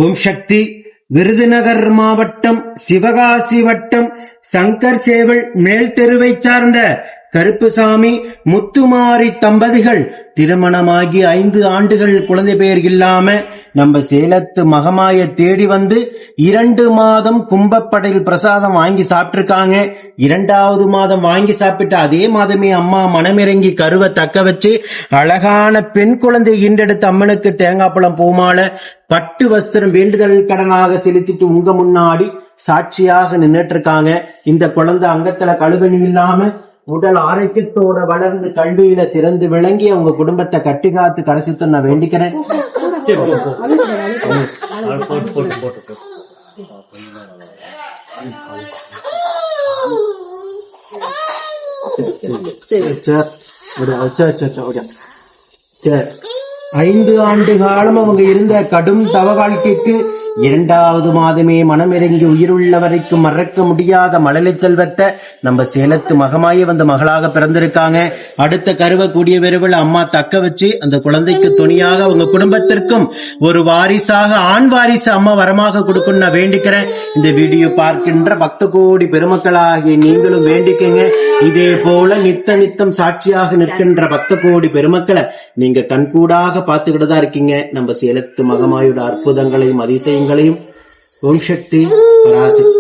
ஓம் சக்தி. விருதுநகர் மாவட்டம் சிவகாசி வட்டம் சங்கர் சேவல் மேல் தெருவை சார்ந்த கருப்புசாமி முத்துமாரி தம்பதிகள் திருமணமாகி 5 ஆண்டுகள் குழந்தை பெயர் இல்லாம நம்ம சேலத்து மகமாய தேடி வந்து 2 மாதம் கும்பப்படையில் பிரசாதம் வாங்கி சாப்பிட்டிருக்காங்க. 2வது மாதம் வாங்கி சாப்பிட்டு அதே மாதமே அம்மா மனமிறங்கி கருவை தக்க வச்சு அழகான பெண் குழந்தை ஈண்டெடுத்து அம்மனுக்கு தேங்காய் பழம் பூமாலை பட்டு வஸ்திரம் வேண்டுதல் கடனாக செலுத்திட்டு உங்க முன்னாடி சாட்சியாக நின்னுட்டு இருக்காங்க. இந்த குழந்தை அங்கத்துல கழுவணி இல்லாம உடல் ஆரோக்கியத்தோட வளர்ந்து கல்வியில சிறந்து விளங்கி அவங்க குடும்பத்தை கட்டி காத்து கடைசித்து நான் வேண்டிக்கிறேன். சரி, 5 ஆண்டு காலம் அவங்க இருந்த கடும் தவ வாழ்க்கைக்கு 2வது மாதமே மனமிறங்கி உயிருள்ள வரைக்கும் மறக்க முடியாத மழலை செல்வத்தை நம்ம சேலத்து மகமாய வந்து மகளாக பிறந்திருக்காங்க. அடுத்த கருவை கூடிய விரைவில் அம்மா தக்க வச்சு அந்த குழந்தைக்கு துணியாக அவங்க குடும்பத்திற்கும் ஒரு வாரிசாக ஆண் வாரிசு அம்மா வரமாக கொடுக்கும் நான் வேண்டிக்கிறேன். இந்த வீடியோ பார்க்கின்ற பக்த கோடி பெருமக்களாகிய நீங்களும் வேண்டிக்கங்க. இதே போல நித்தம் சாட்சியாக நிற்கின்ற பக்த கோடி பெருமக்களை நீங்க கண்கூடாக பார்த்துக்கிட்டு தான் இருக்கீங்க. நம்ம சேலத்து மகமாயோட அற்புதங்களையும் அதிசயங்களையும். ஓம் சக்தி பராசக்தி.